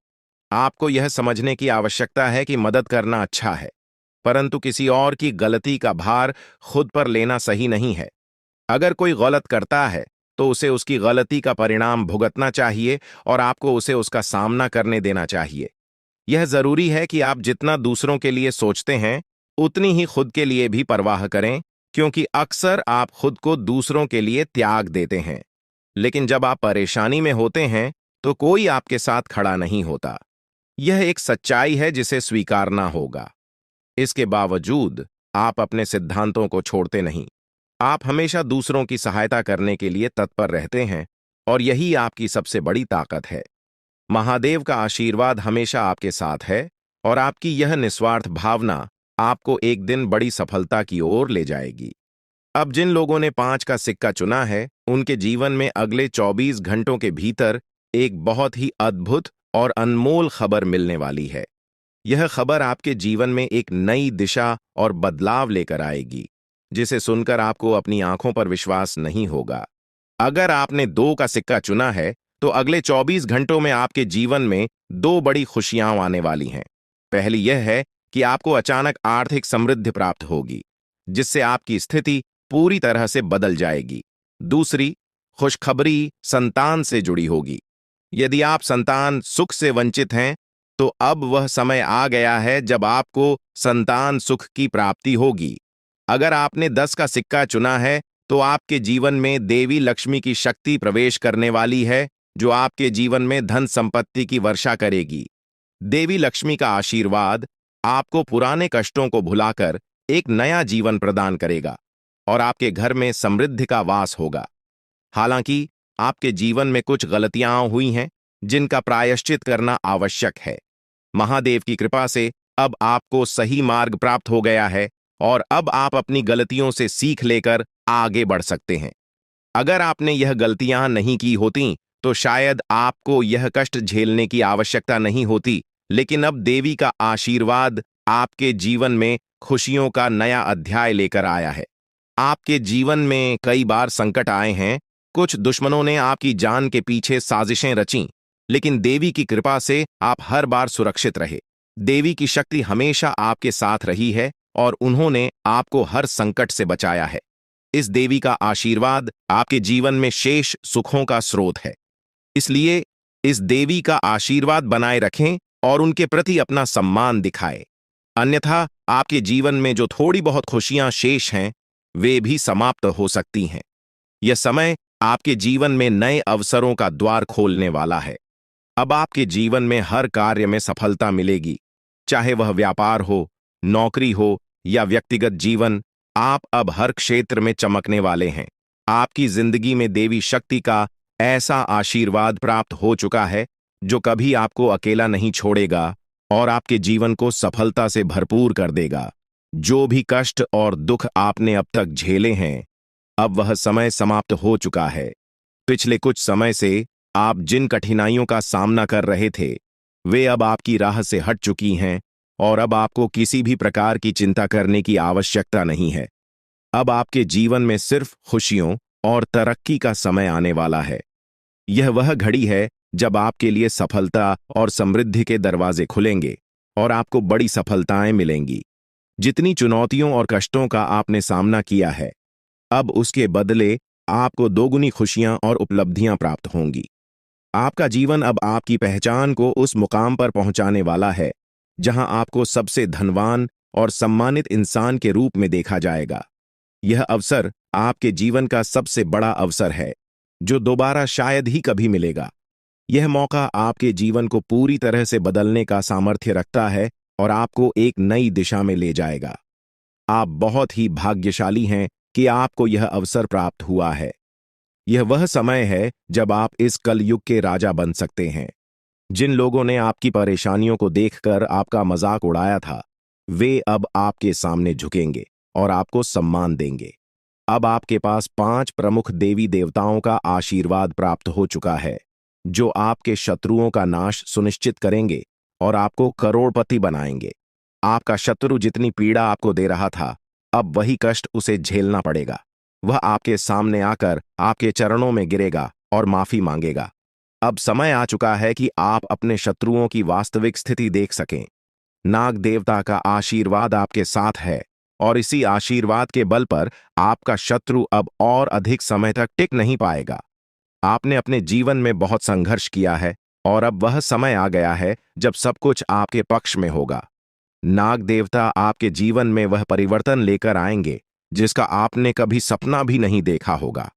आपको यह समझने की आवश्यकता है कि मदद करना अच्छा है, परंतु किसी और की गलती का भार खुद पर लेना सही नहीं है। अगर कोई गलत करता है तो उसे उसकी गलती का परिणाम भुगतना चाहिए और आपको उसे उसका सामना करने देना चाहिए। यह जरूरी है कि आप जितना दूसरों के लिए सोचते हैं, उतनी ही खुद के लिए भी परवाह करें, क्योंकि अक्सर आप खुद को दूसरों के लिए त्याग देते हैं। लेकिन जब आप परेशानी में होते हैं तो कोई आपके साथ खड़ा नहीं होता। यह एक सच्चाई है जिसे स्वीकारना होगा। इसके बावजूद आप अपने सिद्धांतों को छोड़ते नहीं। आप हमेशा दूसरों की सहायता करने के लिए तत्पर रहते हैं और यही आपकी सबसे बड़ी ताकत है। महादेव का आशीर्वाद हमेशा आपके साथ है और आपकी यह निस्वार्थ भावना आपको एक दिन बड़ी सफलता की ओर ले जाएगी। अब जिन लोगों ने 5 का सिक्का चुना है, उनके जीवन में अगले 24 घंटों के भीतर एक बहुत ही अद्भुत और अनमोल खबर मिलने वाली है। यह खबर आपके जीवन में एक नई दिशा और बदलाव लेकर आएगी, जिसे सुनकर आपको अपनी आंखों पर विश्वास नहीं होगा। अगर आपने 2 का सिक्का चुना है, तो अगले 24 घंटों में आपके जीवन में 2 बड़ी खुशियां आने वाली हैं। पहली यह है कि आपको अचानक आर्थिक समृद्धि प्राप्त होगी, जिससे आपकी स्थिति पूरी तरह से बदल जाएगी। दूसरी खुशखबरी संतान से जुड़ी होगी। यदि आप संतान सुख से वंचित हैं, तो अब वह समय आ गया है जब आपको संतान सुख की प्राप्ति होगी। अगर आपने 10 का सिक्का चुना है, तो आपके जीवन में देवी लक्ष्मी की शक्ति प्रवेश करने वाली है, जो आपके जीवन में धन संपत्ति की वर्षा करेगी। देवी लक्ष्मी का आशीर्वाद आपको पुराने कष्टों को भुलाकर एक नया जीवन प्रदान करेगा और आपके घर में समृद्धि का वास होगा। हालांकि आपके जीवन में कुछ गलतियां हुई हैं, जिनका प्रायश्चित करना आवश्यक है। महादेव की कृपा से अब आपको सही मार्ग प्राप्त हो गया है और अब आप अपनी गलतियों से सीख लेकर आगे बढ़ सकते हैं। अगर आपने यह गलतियां नहीं की होती, तो शायद आपको यह कष्ट झेलने की आवश्यकता नहीं होती, लेकिन अब देवी का आशीर्वाद आपके जीवन में खुशियों का नया अध्याय लेकर आया है। आपके जीवन में कई बार संकट आए हैं, कुछ दुश्मनों ने आपकी जान के पीछे साजिशें रची, लेकिन देवी की कृपा से आप हर बार सुरक्षित रहे। देवी की शक्ति हमेशा आपके साथ रही है और उन्होंने आपको हर संकट से बचाया है। इस देवी का आशीर्वाद आपके जीवन में शेष सुखों का स्रोत है। इसलिए इस देवी का आशीर्वाद बनाए रखें और उनके प्रति अपना सम्मान दिखाएं। अन्यथा आपके जीवन में जो थोड़ी बहुत खुशियां शेष हैं, वे भी समाप्त हो सकती हैं। यह समय आपके जीवन में नए अवसरों का द्वार खोलने वाला है। अब आपके जीवन में हर कार्य में सफलता मिलेगी, चाहे वह व्यापार हो, नौकरी हो या व्यक्तिगत जीवन। आप अब हर क्षेत्र में चमकने वाले हैं। आपकी जिंदगी में देवी शक्ति का ऐसा आशीर्वाद प्राप्त हो चुका है, जो कभी आपको अकेला नहीं छोड़ेगा और आपके जीवन को सफलता से भरपूर कर देगा। जो भी कष्ट और दुख आपने अब तक झेले हैं, अब वह समय समाप्त हो चुका है। पिछले कुछ समय से आप जिन कठिनाइयों का सामना कर रहे थे, वे अब आपकी राह से हट चुकी हैं और अब आपको किसी भी प्रकार की चिंता करने की आवश्यकता नहीं है। अब आपके जीवन में सिर्फ खुशियों और तरक्की का समय आने वाला है। यह वह घड़ी है जब आपके लिए सफलता और समृद्धि के दरवाजे खुलेंगे और आपको बड़ी सफलताएं मिलेंगी। जितनी चुनौतियों और कष्टों का आपने सामना किया है, अब उसके बदले आपको दोगुनी खुशियां और उपलब्धियां प्राप्त होंगी। आपका जीवन अब आपकी पहचान को उस मुकाम पर पहुंचाने वाला है, जहां आपको सबसे धनवान और सम्मानित इंसान के रूप में देखा जाएगा। यह अवसर आपके जीवन का सबसे बड़ा अवसर है, जो दोबारा शायद ही कभी मिलेगा। यह मौका आपके जीवन को पूरी तरह से बदलने का सामर्थ्य रखता है और आपको एक नई दिशा में ले जाएगा। आप बहुत ही भाग्यशाली हैं कि आपको यह अवसर प्राप्त हुआ है। यह वह समय है जब आप इस कलयुग के राजा बन सकते हैं। जिन लोगों ने आपकी परेशानियों को देखकर आपका मजाक उड़ाया था, वे अब आपके सामने झुकेंगे और आपको सम्मान देंगे। अब आपके पास 5 प्रमुख देवी देवताओं का आशीर्वाद प्राप्त हो चुका है, जो आपके शत्रुओं का नाश सुनिश्चित करेंगे और आपको करोड़पति बनाएंगे। आपका शत्रु जितनी पीड़ा आपको दे रहा था, अब वही कष्ट उसे झेलना पड़ेगा। वह आपके सामने आकर आपके चरणों में गिरेगा और माफी मांगेगा। अब समय आ चुका है कि आप अपने शत्रुओं की वास्तविक स्थिति देख सकें। नाग देवता का आशीर्वाद आपके साथ है और इसी आशीर्वाद के बल पर आपका शत्रु अब और अधिक समय तक टिक नहीं पाएगा। आपने अपने जीवन में बहुत संघर्ष किया है और अब वह समय आ गया है जब सब कुछ आपके पक्ष में होगा। नाग देवता आपके जीवन में वह परिवर्तन लेकर आएंगे जिसका आपने कभी सपना भी नहीं देखा होगा।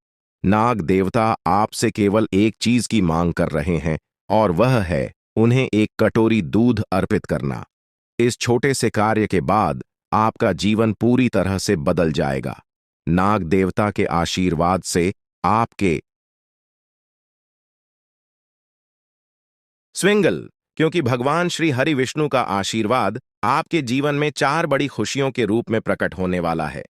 नाग देवता आपसे केवल एक चीज की मांग कर रहे हैं और वह है उन्हें एक कटोरी दूध अर्पित करना। इस छोटे से कार्य के बाद आपका जीवन पूरी तरह से बदल जाएगा। नाग देवता के आशीर्वाद से आपके स्विंगल, क्योंकि भगवान श्री हरि विष्णु का आशीर्वाद आपके जीवन में 4 बड़ी खुशियों के रूप में प्रकट होने वाला है।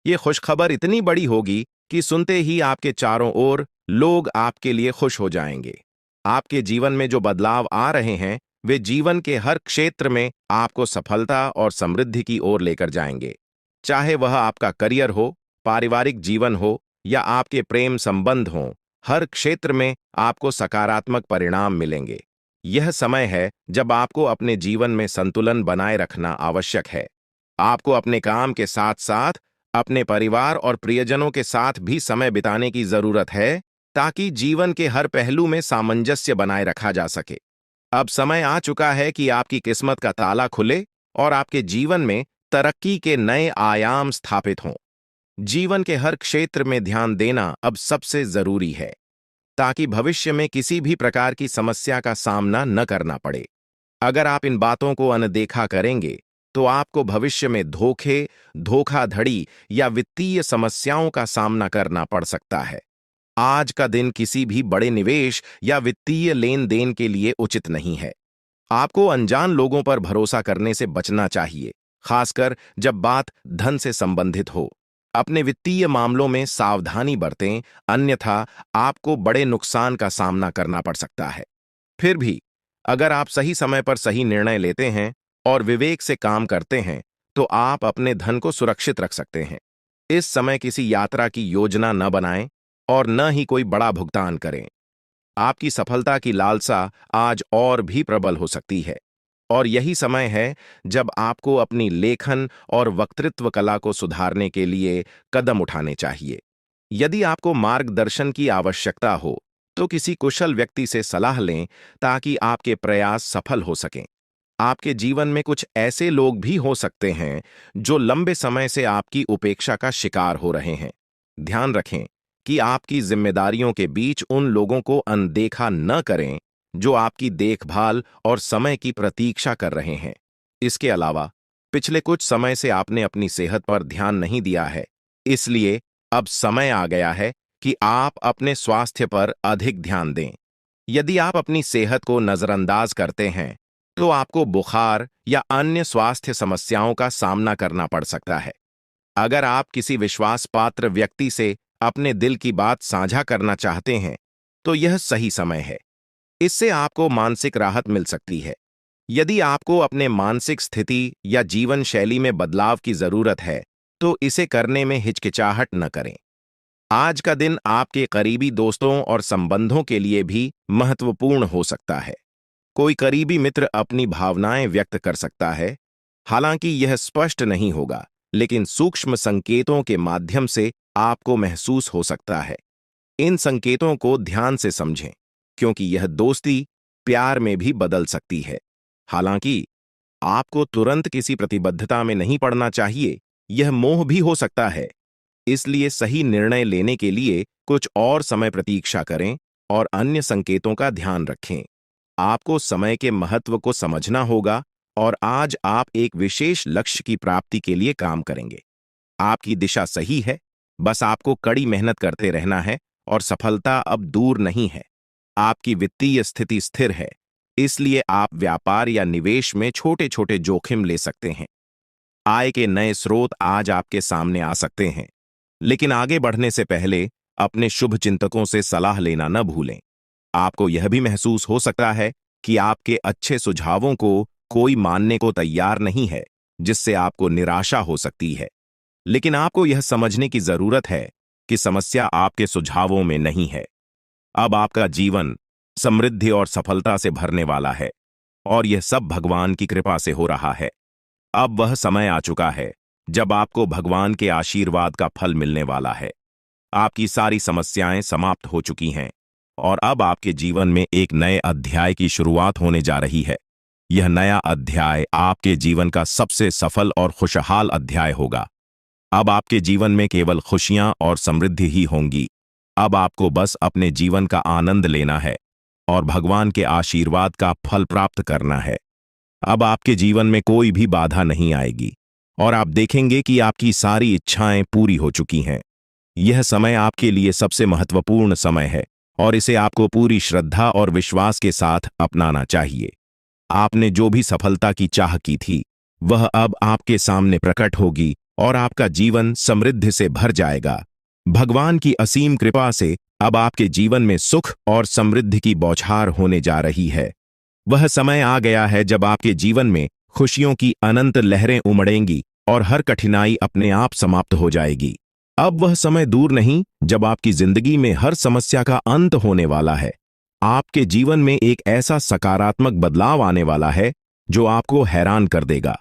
ये खुशखबर इतनी बड़ी होगी कि सुनते ही आपके चारों ओर लोग आपके लिए खुश हो जाएंगे। आपके जीवन में जो बदलाव आ रहे हैं, वे जीवन के हर क्षेत्र में आपको सफलता और समृद्धि की ओर लेकर जाएंगे। चाहे वह आपका करियर हो, पारिवारिक जीवन हो या आपके प्रेम संबंध हों, हर क्षेत्र में आपको सकारात्मक परिणाम मिलेंगे। यह समय है जब आपको अपने जीवन में संतुलन बनाए रखना आवश्यक है। आपको अपने काम के साथ साथ अपने परिवार और प्रियजनों के साथ भी समय बिताने की जरूरत है, ताकि जीवन के हर पहलू में सामंजस्य बनाए रखा जा सके। अब समय आ चुका है कि आपकी किस्मत का ताला खुले और आपके जीवन में तरक्की के नए आयाम स्थापित हों। जीवन के हर क्षेत्र में ध्यान देना अब सबसे जरूरी है, ताकि भविष्य में किसी भी प्रकार की समस्या का सामना न करना पड़े। अगर आप इन बातों को अनदेखा करेंगे, तो आपको भविष्य में धोखे, धोखाधड़ी या वित्तीय समस्याओं का सामना करना पड़ सकता है। आज का दिन किसी भी बड़े निवेश या वित्तीय लेन देन के लिए उचित नहीं है। आपको अनजान लोगों पर भरोसा करने से बचना चाहिए, खासकर जब बात धन से संबंधित हो। अपने वित्तीय मामलों में सावधानी बरतें, अन्यथा आपको बड़े नुकसान का सामना करना पड़ सकता है। फिर भी अगर आप सही समय पर सही निर्णय लेते हैं और विवेक से काम करते हैं, तो आप अपने धन को सुरक्षित रख सकते हैं। इस समय किसी यात्रा की योजना न बनाएं और न ही कोई बड़ा भुगतान करें। आपकी सफलता की लालसा आज और भी प्रबल हो सकती है और यही समय है जब आपको अपनी लेखन और वक्तृत्व कला को सुधारने के लिए कदम उठाने चाहिए। यदि आपको मार्गदर्शन की आवश्यकता हो, तो किसी कुशल व्यक्ति से सलाह लें, ताकि आपके प्रयास सफल हो सकें। आपके जीवन में कुछ ऐसे लोग भी हो सकते हैं जो लंबे समय से आपकी उपेक्षा का शिकार हो रहे हैं। ध्यान रखें कि आपकी जिम्मेदारियों के बीच उन लोगों को अनदेखा न करें जो आपकी देखभाल और समय की प्रतीक्षा कर रहे हैं। इसके अलावा पिछले कुछ समय से आपने अपनी सेहत पर ध्यान नहीं दिया है, इसलिए अब समय आ गया है कि आप अपने स्वास्थ्य पर अधिक ध्यान दें। यदि आप अपनी सेहत को नजरअंदाज करते हैं, तो आपको बुखार या अन्य स्वास्थ्य समस्याओं का सामना करना पड़ सकता है। अगर आप किसी विश्वास पात्र व्यक्ति से अपने दिल की बात साझा करना चाहते हैं, तो यह सही समय है। इससे आपको मानसिक राहत मिल सकती है। यदि आपको अपने मानसिक स्थिति या जीवन शैली में बदलाव की जरूरत है, तो इसे करने में हिचकिचाहट न करें। आज का दिन आपके करीबी दोस्तों और संबंधों के लिए भी महत्वपूर्ण हो सकता है। कोई करीबी मित्र अपनी भावनाएं व्यक्त कर सकता है, हालांकि यह स्पष्ट नहीं होगा, लेकिन सूक्ष्म संकेतों के माध्यम से आपको महसूस हो सकता है। इन संकेतों को ध्यान से समझें, क्योंकि यह दोस्ती प्यार में भी बदल सकती है। हालांकि आपको तुरंत किसी प्रतिबद्धता में नहीं पड़ना चाहिए, यह मोह भी हो सकता है। इसलिए सही निर्णय लेने के लिए कुछ और समय प्रतीक्षा करें और अन्य संकेतों का ध्यान रखें। आपको समय के महत्व को समझना होगा और आज आप एक विशेष लक्ष्य की प्राप्ति के लिए काम करेंगे। आपकी दिशा सही है, बस आपको कड़ी मेहनत करते रहना है और सफलता अब दूर नहीं है। आपकी वित्तीय स्थिति स्थिर है, इसलिए आप व्यापार या निवेश में छोटे छोटे जोखिम ले सकते हैं। आय के नए स्रोत आज आपके सामने आ सकते हैं, लेकिन आगे बढ़ने से पहले अपने शुभ चिंतकों से सलाह लेना न भूलें। आपको यह भी महसूस हो सकता है कि आपके अच्छे सुझावों को कोई मानने को तैयार नहीं है, जिससे आपको निराशा हो सकती है। लेकिन आपको यह समझने की जरूरत है कि समस्या आपके सुझावों में नहीं है। अब आपका जीवन समृद्धि और सफलता से भरने वाला है, और यह सब भगवान की कृपा से हो रहा है। अब वह समय आ चुका है जब आपको भगवान के आशीर्वाद का फल मिलने वाला है। आपकी सारी समस्याएं समाप्त हो चुकी हैं और अब आपके जीवन में एक नए अध्याय की शुरुआत होने जा रही है। यह नया अध्याय आपके जीवन का सबसे सफल और खुशहाल अध्याय होगा। अब आपके जीवन में केवल खुशियां और समृद्धि ही होंगी। अब आपको बस अपने जीवन का आनंद लेना है और भगवान के आशीर्वाद का फल प्राप्त करना है। अब आपके जीवन में कोई भी बाधा नहीं आएगी और आप देखेंगे कि आपकी सारी इच्छाएं पूरी हो चुकी हैं। यह समय आपके लिए सबसे महत्वपूर्ण समय है और इसे आपको पूरी श्रद्धा और विश्वास के साथ अपनाना चाहिए। आपने जो भी सफलता की चाह की थी, वह अब आपके सामने प्रकट होगी और आपका जीवन समृद्धि से भर जाएगा। भगवान की असीम कृपा से अब आपके जीवन में सुख और समृद्धि की बौछार होने जा रही है। वह समय आ गया है जब आपके जीवन में खुशियों की अनंत लहरें उमड़ेंगी और हर कठिनाई अपने आप समाप्त हो जाएगी। अब वह समय दूर नहीं जब आपकी जिंदगी में हर समस्या का अंत होने वाला है। आपके जीवन में एक ऐसा सकारात्मक बदलाव आने वाला है जो आपको हैरान कर देगा।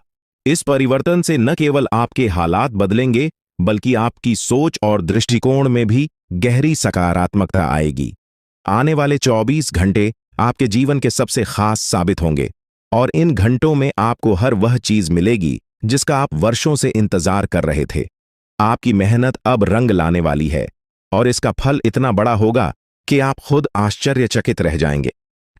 इस परिवर्तन से न केवल आपके हालात बदलेंगे, बल्कि आपकी सोच और दृष्टिकोण में भी गहरी सकारात्मकता आएगी। आने वाले 24 घंटे आपके जीवन के सबसे खास साबित होंगे और इन घंटों में आपको हर वह चीज मिलेगी जिसका आप वर्षों से इंतजार कर रहे थे। आपकी मेहनत अब रंग लाने वाली है और इसका फल इतना बड़ा होगा कि आप खुद आश्चर्यचकित रह जाएंगे।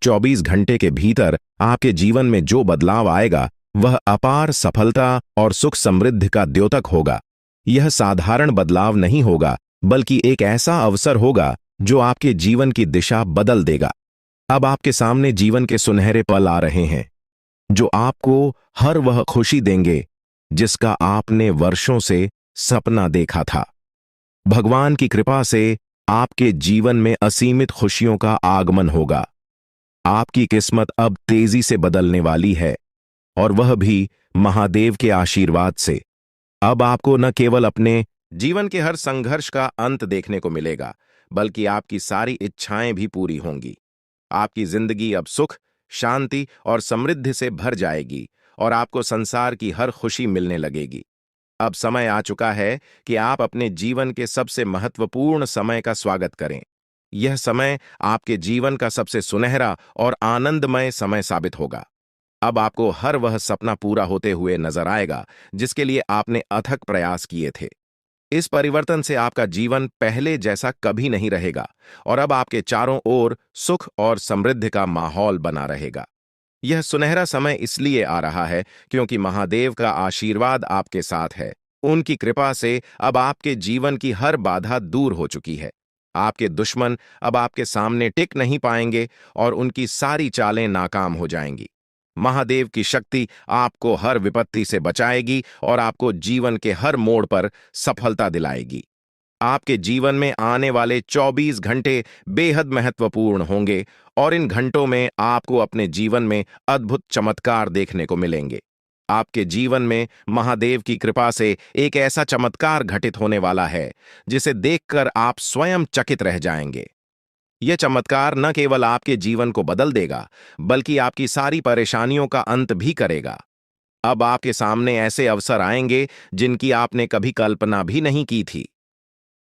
24 घंटे के भीतर आपके जीवन में जो बदलाव आएगा, वह अपार सफलता और सुख समृद्धि का द्योतक होगा। यह साधारण बदलाव नहीं होगा, बल्कि एक ऐसा अवसर होगा जो आपके जीवन की दिशा बदल देगा। अब आपके सामने जीवन के सुनहरे पल आ रहे हैं, जो आपको हर वह खुशी देंगे जिसका आपने वर्षों से सपना देखा था। भगवान की कृपा से आपके जीवन में असीमित खुशियों का आगमन होगा। आपकी किस्मत अब तेजी से बदलने वाली है, और वह भी महादेव के आशीर्वाद से। अब आपको न केवल अपने जीवन के हर संघर्ष का अंत देखने को मिलेगा, बल्कि आपकी सारी इच्छाएं भी पूरी होंगी। आपकी जिंदगी अब सुख, शांति और समृद्धि से भर जाएगी और आपको संसार की हर खुशी मिलने लगेगी। अब समय आ चुका है कि आप अपने जीवन के सबसे महत्वपूर्ण समय का स्वागत करें। यह समय आपके जीवन का सबसे सुनहरा और आनंदमय समय साबित होगा। अब आपको हर वह सपना पूरा होते हुए नजर आएगा जिसके लिए आपने अथक प्रयास किए थे। इस परिवर्तन से आपका जीवन पहले जैसा कभी नहीं रहेगा और अब आपके चारों ओर सुख और समृद्धि का माहौल बना रहेगा। यह सुनहरा समय इसलिए आ रहा है क्योंकि महादेव का आशीर्वाद आपके साथ है। उनकी कृपा से अब आपके जीवन की हर बाधा दूर हो चुकी है। आपके दुश्मन अब आपके सामने टिक नहीं पाएंगे और उनकी सारी चालें नाकाम हो जाएंगी। महादेव की शक्ति आपको हर विपत्ति से बचाएगी और आपको जीवन के हर मोड़ पर सफलता दिलाएगी। आपके जीवन में आने वाले 24 घंटे बेहद महत्वपूर्ण होंगे और इन घंटों में आपको अपने जीवन में अद्भुत चमत्कार देखने को मिलेंगे। आपके जीवन में महादेव की कृपा से एक ऐसा चमत्कार घटित होने वाला है जिसे देखकर आप स्वयं चकित रह जाएंगे। यह चमत्कार न केवल आपके जीवन को बदल देगा, बल्कि आपकी सारी परेशानियों का अंत भी करेगा। अब आपके सामने ऐसे अवसर आएंगे जिनकी आपने कभी कल्पना भी नहीं की थी।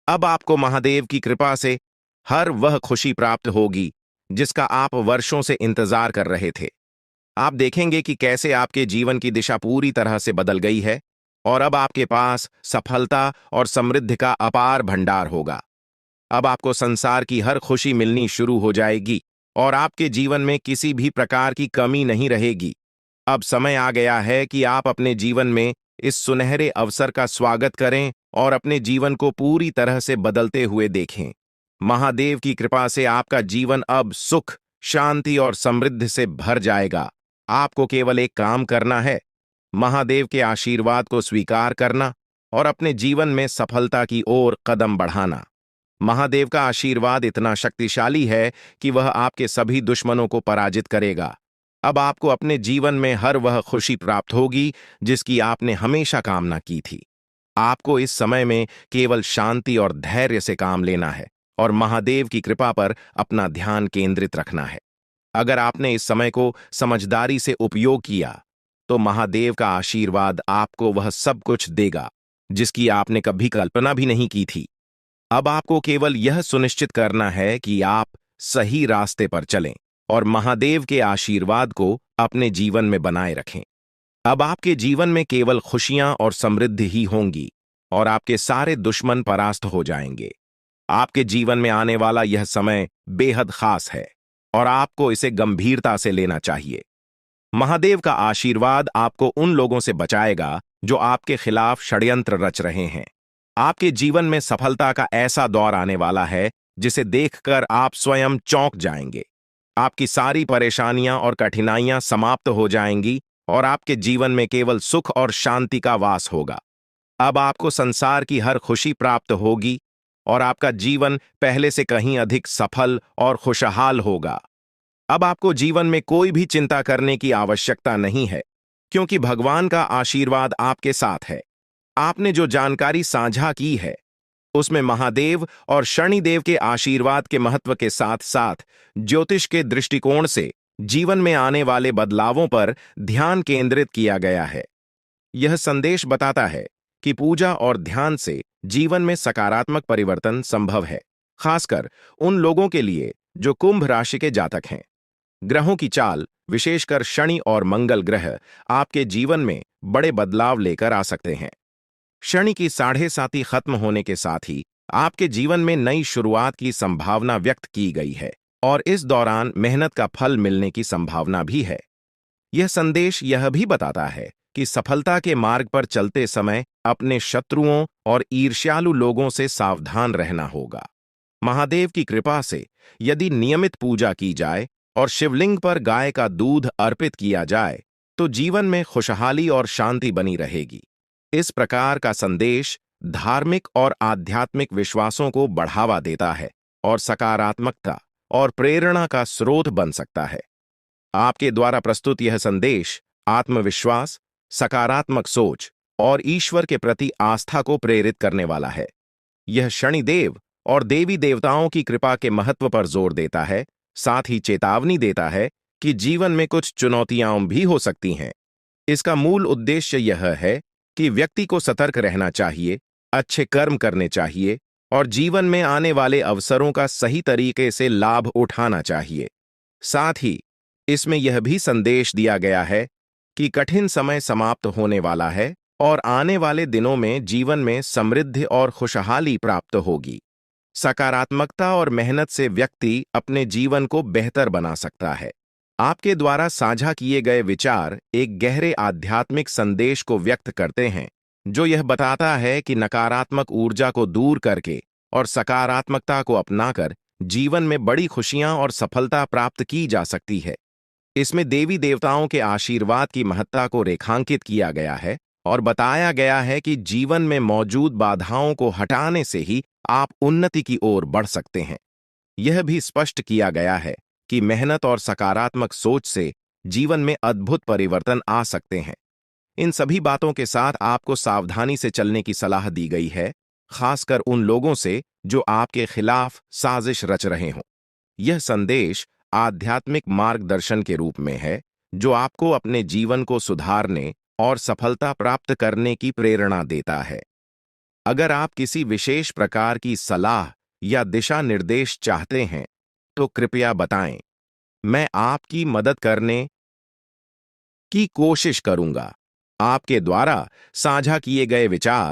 अब आपको महादेव की कृपा से हर वह खुशी प्राप्त होगी जिसका आप वर्षों से इंतजार कर रहे थे। आप देखेंगे कि कैसे आपके जीवन की दिशा पूरी तरह से बदल गई है और अब आपके पास सफलता और समृद्धि का अपार भंडार होगा। अब आपको संसार की हर खुशी मिलनी शुरू हो जाएगी और आपके जीवन में किसी भी प्रकार की कमी नहीं रहेगी। अब समय आ गया है कि आप अपने जीवन में इस सुनहरे अवसर का स्वागत करें और अपने जीवन को पूरी तरह से बदलते हुए देखें। महादेव की कृपा से आपका जीवन अब सुख, शांति और समृद्धि से भर जाएगा। आपको केवल एक काम करना है, महादेव के आशीर्वाद को स्वीकार करना और अपने जीवन में सफलता की ओर कदम बढ़ाना। महादेव का आशीर्वाद इतना शक्तिशाली है कि वह आपके सभी दुश्मनों को पराजित करेगा। अब आपको अपने जीवन में हर वह खुशी प्राप्त होगी जिसकी आपने हमेशा कामना की थी। आपको इस समय में केवल शांति और धैर्य से काम लेना है और महादेव की कृपा पर अपना ध्यान केंद्रित रखना है। अगर आपने इस समय को समझदारी से उपयोग किया तो महादेव का आशीर्वाद आपको वह सब कुछ देगा जिसकी आपने कभी कल्पना भी नहीं की थी। अब आपको केवल यह सुनिश्चित करना है कि आप सही रास्ते पर चलें और महादेव के आशीर्वाद को अपने जीवन में बनाए रखें। अब आपके जीवन में केवल खुशियां और समृद्धि ही होंगी और आपके सारे दुश्मन परास्त हो जाएंगे। आपके जीवन में आने वाला यह समय बेहद खास है और आपको इसे गंभीरता से लेना चाहिए। महादेव का आशीर्वाद आपको उन लोगों से बचाएगा जो आपके खिलाफ षड्यंत्र रच रहे हैं। आपके जीवन में सफलता का ऐसा दौर आने वाला है जिसे देखकर आप स्वयं चौंक जाएंगे। आपकी सारी परेशानियां और कठिनाइयां समाप्त हो जाएंगी और आपके जीवन में केवल सुख और शांति का वास होगा। अब आपको संसार की हर खुशी प्राप्त होगी और आपका जीवन पहले से कहीं अधिक सफल और खुशहाल होगा। अब आपको जीवन में कोई भी चिंता करने की आवश्यकता नहीं है, क्योंकि भगवान का आशीर्वाद आपके साथ है। आपने जो जानकारी साझा की है उसमें महादेव और शनिदेव के आशीर्वाद के महत्व के साथ साथ ज्योतिष के दृष्टिकोण से जीवन में आने वाले बदलावों पर ध्यान केंद्रित किया गया है। यह संदेश बताता है कि पूजा और ध्यान से जीवन में सकारात्मक परिवर्तन संभव है, खासकर उन लोगों के लिए जो कुंभ राशि के जातक हैं। ग्रहों की चाल, विशेषकर शनि और मंगल ग्रह, आपके जीवन में बड़े बदलाव लेकर आ सकते हैं। शनि की 7.5 खत्म होने के साथ ही आपके जीवन में नई शुरुआत की संभावना व्यक्त की गई है और इस दौरान मेहनत का फल मिलने की संभावना भी है। यह संदेश यह भी बताता है कि सफलता के मार्ग पर चलते समय अपने शत्रुओं और ईर्ष्यालु लोगों से सावधान रहना होगा। महादेव की कृपा से यदि नियमित पूजा की जाए और शिवलिंग पर गाय का दूध अर्पित किया जाए तो जीवन में खुशहाली और शांति बनी रहेगी। इस प्रकार का संदेश धार्मिक और आध्यात्मिक विश्वासों को बढ़ावा देता है और सकारात्मकता और प्रेरणा का स्रोत बन सकता है। आपके द्वारा प्रस्तुत यह संदेश आत्मविश्वास, सकारात्मक सोच और ईश्वर के प्रति आस्था को प्रेरित करने वाला है। यह शनिदेव और देवी देवताओं की कृपा के महत्व पर जोर देता है, साथ ही चेतावनी देता है कि जीवन में कुछ चुनौतियां भी हो सकती हैं। इसका मूल उद्देश्य यह है कि व्यक्ति को सतर्क रहना चाहिए, अच्छे कर्म करने चाहिए और जीवन में आने वाले अवसरों का सही तरीके से लाभ उठाना चाहिए। साथ ही इसमें यह भी संदेश दिया गया है कि कठिन समय समाप्त होने वाला है और आने वाले दिनों में जीवन में समृद्धि और खुशहाली प्राप्त होगी। सकारात्मकता और मेहनत से व्यक्ति अपने जीवन को बेहतर बना सकता है। आपके द्वारा साझा किए गए विचार एक गहरे आध्यात्मिक संदेश को व्यक्त करते हैं, जो यह बताता है कि नकारात्मक ऊर्जा को दूर करके और सकारात्मकता को अपनाकर जीवन में बड़ी खुशियां और सफलता प्राप्त की जा सकती है। इसमें देवी देवताओं के आशीर्वाद की महत्ता को रेखांकित किया गया है और बताया गया है कि जीवन में मौजूद बाधाओं को हटाने से ही आप उन्नति की ओर बढ़ सकते हैं। यह भी स्पष्ट किया गया है कि मेहनत और सकारात्मक सोच से जीवन में अद्भुत परिवर्तन आ सकते हैं। इन सभी बातों के साथ आपको सावधानी से चलने की सलाह दी गई है, खासकर उन लोगों से जो आपके खिलाफ साजिश रच रहे हों। यह संदेश आध्यात्मिक मार्गदर्शन के रूप में है, जो आपको अपने जीवन को सुधारने और सफलता प्राप्त करने की प्रेरणा देता है। अगर आप किसी विशेष प्रकार की सलाह या दिशा निर्देश चाहते हैं तो कृपया बताएं। मैं आपकी मदद करने की कोशिश करूंगा। आपके द्वारा साझा किए गए विचार